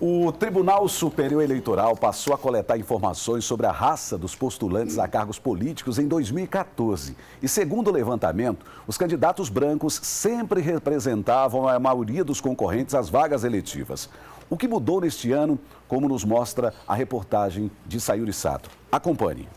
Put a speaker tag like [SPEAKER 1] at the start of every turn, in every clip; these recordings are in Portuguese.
[SPEAKER 1] O Tribunal Superior Eleitoral passou a coletar informações sobre a raça dos postulantes a cargos políticos em 2014. E, segundo o levantamento, os candidatos brancos sempre representavam a maioria dos concorrentes às vagas eletivas. O que mudou neste ano, como nos mostra a reportagem de Sayuri Sato. Acompanhe.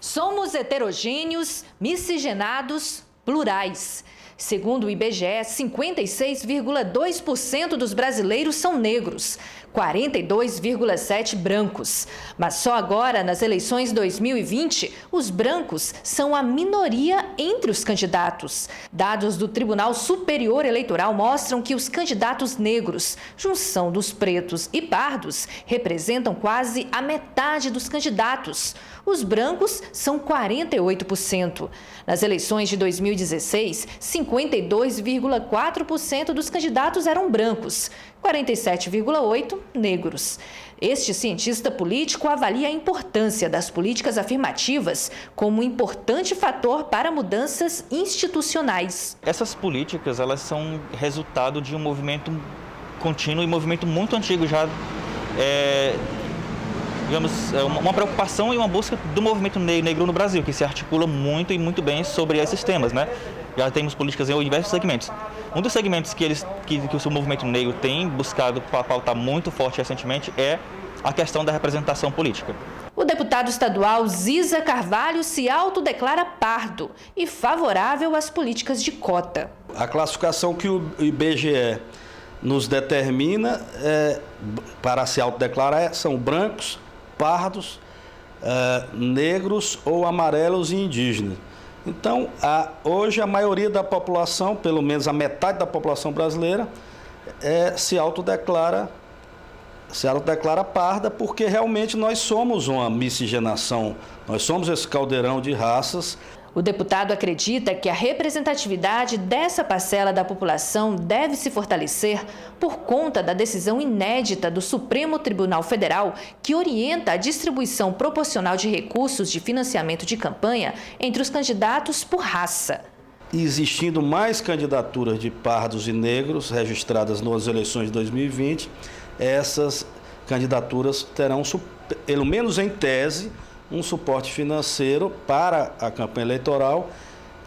[SPEAKER 2] Somos heterogêneos, miscigenados, plurais. Segundo o IBGE, 56,2% dos brasileiros são negros, 42,7% brancos. Mas só agora, nas eleições 2020, os brancos são a minoria entre os candidatos. Dados do Tribunal Superior Eleitoral mostram que os candidatos negros, junção dos pretos e pardos, representam quase a metade dos candidatos. Os brancos são 48%. Nas eleições de 2016, 52,4% dos candidatos eram brancos, 47,8% negros. Este cientista político avalia a importância das políticas afirmativas como um importante fator para mudanças institucionais.
[SPEAKER 3] Essas políticas, elas são resultado de um movimento contínuo e movimento muito antigo já, digamos, uma preocupação e uma busca do movimento negro no Brasil, que se articula muito e muito bem sobre esses temas, né? Já temos políticas em diversos segmentos. Um dos segmentos que o movimento negro tem buscado pautar muito forte recentemente é a questão da representação política.
[SPEAKER 2] O deputado estadual Ziza Carvalho se autodeclara pardo e favorável às políticas de cota.
[SPEAKER 4] A classificação que o IBGE nos determina para se autodeclarar são brancos, pardos, negros ou amarelos e indígenas. Então, hoje a maioria da população, pelo menos a metade da população brasileira, se autodeclara parda, porque realmente nós somos uma miscigenação, nós somos esse caldeirão de raças.
[SPEAKER 2] O deputado acredita que a representatividade dessa parcela da população deve se fortalecer por conta da decisão inédita do Supremo Tribunal Federal que orienta a distribuição proporcional de recursos de financiamento de campanha entre os candidatos por raça.
[SPEAKER 4] Existindo mais candidaturas de pardos e negros registradas nas eleições de 2020, essas candidaturas terão, pelo menos em tese, um suporte financeiro para a campanha eleitoral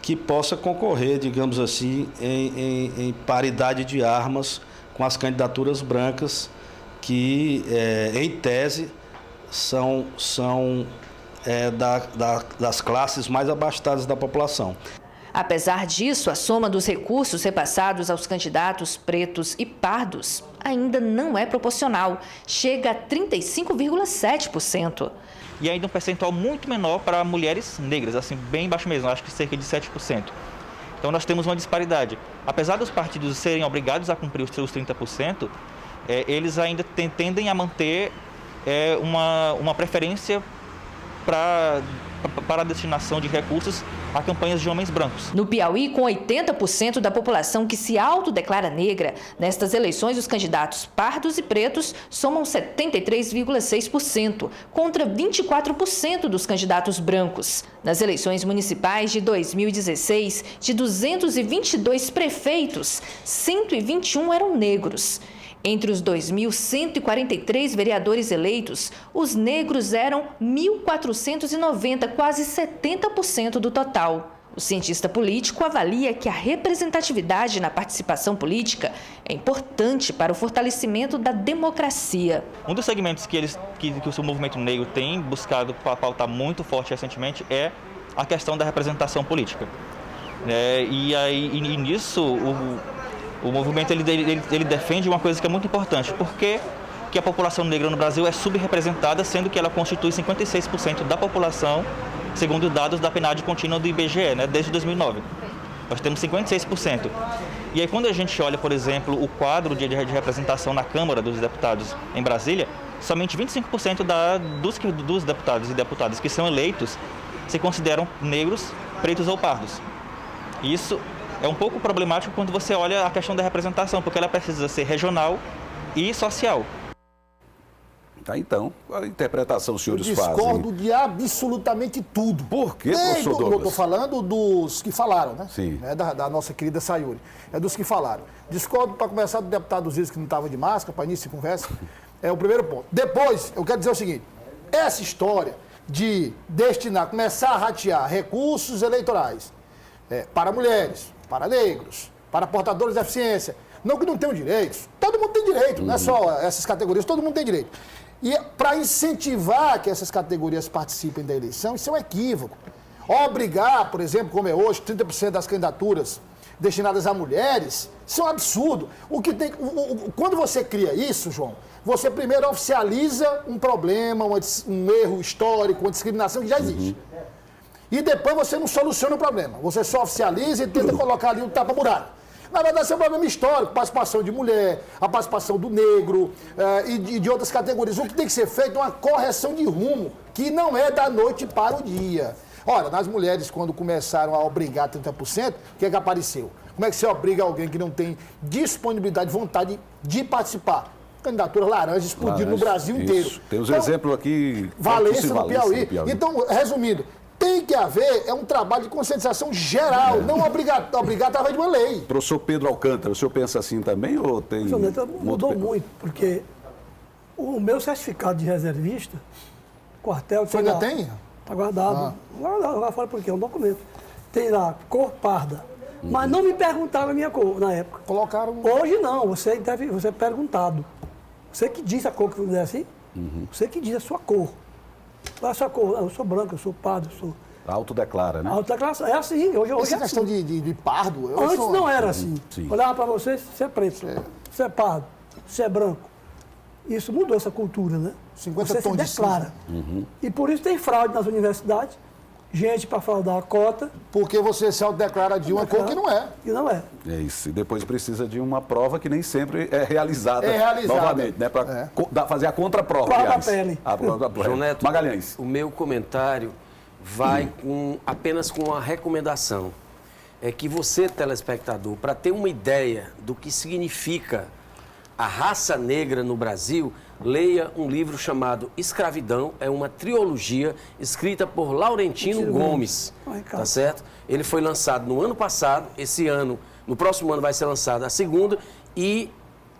[SPEAKER 4] que possa concorrer, digamos assim, em paridade de armas com as candidaturas brancas que, em tese, são das classes mais abastadas da população.
[SPEAKER 2] Apesar disso, a soma dos recursos repassados aos candidatos pretos e pardos ainda não é proporcional, chega a 35,7%.
[SPEAKER 3] E ainda um percentual muito menor para mulheres negras, assim, bem baixo mesmo, acho que cerca de 7%. Então nós temos uma disparidade. Apesar dos partidos serem obrigados a cumprir os seus 30%, eles ainda tendem a manter uma preferência para a destinação de recursos a campanhas de homens brancos.
[SPEAKER 2] No Piauí, com 80% da população que se autodeclara negra, nestas eleições os candidatos pardos e pretos somam 73,6%, contra 24% dos candidatos brancos. Nas eleições municipais de 2016, de 222 prefeitos, 121 eram negros. Entre os 2.143 vereadores eleitos, os negros eram 1.490, quase 70% do total. O cientista político avalia que a representatividade na participação política é importante para o fortalecimento da democracia.
[SPEAKER 3] Um dos segmentos que o movimento negro tem buscado pautar muito forte recentemente é a questão da representação política. E nisso o movimento ele defende uma coisa que é muito importante, porque que a população negra no Brasil é subrepresentada, sendo que ela constitui 56% da população, segundo dados da PNAD contínua do IBGE, desde 2009. Nós temos 56%. E aí quando a gente olha, por exemplo, o quadro de representação na Câmara dos Deputados em Brasília, somente 25% dos deputados e deputadas que são eleitos se consideram negros, pretos ou pardos. Isso é um pouco problemático quando você olha a questão da representação, porque ela precisa ser regional e social.
[SPEAKER 1] Tá, então, a interpretação os senhores fazem?
[SPEAKER 5] Discordo de absolutamente tudo.
[SPEAKER 1] Por quê, professor Douglas?
[SPEAKER 5] Eu estou falando dos que falaram, né?
[SPEAKER 1] Sim.
[SPEAKER 5] Da nossa querida Sayuri. É dos que falaram. Discordo, para começar, do deputado Ziz, que não estava de máscara, para início de conversa. É o primeiro ponto. Depois, eu quero dizer o seguinte, essa história de começar a ratear recursos eleitorais para mulheres, para negros, para portadores de deficiência, não que não tenham direitos, todo mundo tem direito, não é só essas categorias, todo mundo tem direito. E para incentivar que essas categorias participem da eleição, isso é um equívoco. Obrigar, por exemplo, como é hoje, 30% das candidaturas destinadas a mulheres, isso é um absurdo. Quando você cria isso, João, você primeiro oficializa um problema, um erro histórico, uma discriminação que já existe. E depois você não soluciona o problema. Você só oficializa e tenta colocar ali um tapa-buraco. Na verdade, isso é um problema histórico, participação de mulher, a participação do negro e de outras categorias. O que tem que ser feito é uma correção de rumo, que não é da noite para o dia. Olha, nas mulheres, quando começaram a obrigar 30%, o que é que apareceu? Como é que você obriga alguém que não tem disponibilidade, vontade de participar? Candidatura laranja explodindo no Brasil inteiro.
[SPEAKER 1] Temos exemplo aqui...
[SPEAKER 5] Valência no Piauí. Então, resumindo, tem que haver um trabalho de conscientização geral, não obrigar através de uma lei.
[SPEAKER 1] Professor Pedro Alcântara, o senhor pensa assim também ou tem...
[SPEAKER 6] Mudou muito, porque o meu certificado de reservista, quartel...
[SPEAKER 5] Você ainda tem?
[SPEAKER 6] Está guardado. Agora fala por quê? É um documento. Tem lá, cor parda. Mas não me perguntaram a minha cor na época.
[SPEAKER 5] Colocaram...
[SPEAKER 6] Hoje não, você é perguntado. Você que diz a cor que você é assim, você que diz a sua cor. Qual é a sua cor? Eu sou branco, eu sou pardo, eu sou...
[SPEAKER 1] Autodeclara, né?
[SPEAKER 6] Autodeclaração. É assim, hoje
[SPEAKER 5] Essa
[SPEAKER 6] é
[SPEAKER 5] questão
[SPEAKER 6] assim.
[SPEAKER 5] de pardo...
[SPEAKER 6] Antes não era assim.
[SPEAKER 1] Sim.
[SPEAKER 6] Olhava para você, você é preto, você é pardo, você é branco. Isso mudou essa cultura, né?
[SPEAKER 5] 50
[SPEAKER 6] você
[SPEAKER 5] tons
[SPEAKER 6] se
[SPEAKER 5] de
[SPEAKER 6] declara. E por isso tem fraude nas universidades, gente para fraudar a cota.
[SPEAKER 5] Porque você se autodeclara de uma cor que não é.
[SPEAKER 6] Que não é.
[SPEAKER 1] É isso. E depois precisa de uma prova que nem sempre é realizada, novamente, né? Para fazer a contraprova,
[SPEAKER 6] Prova
[SPEAKER 1] aliás.
[SPEAKER 6] da pele.
[SPEAKER 7] João Neto,
[SPEAKER 1] Magalhães.
[SPEAKER 7] o meu comentário vai apenas com uma recomendação. É que você, telespectador, para ter uma ideia do que significa a raça negra no Brasil, leia um livro chamado Escravidão. É uma trilogia escrita por Laurentino Gomes, tá certo? Ele foi lançado no ano passado, esse ano, no próximo ano vai ser lançado a segunda e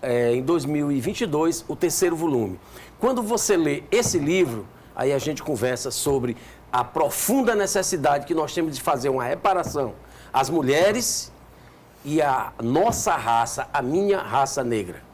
[SPEAKER 7] em 2022 o terceiro volume. Quando você lê esse livro, aí a gente conversa sobre a profunda necessidade que nós temos de fazer uma reparação às mulheres e à nossa raça, a minha raça negra.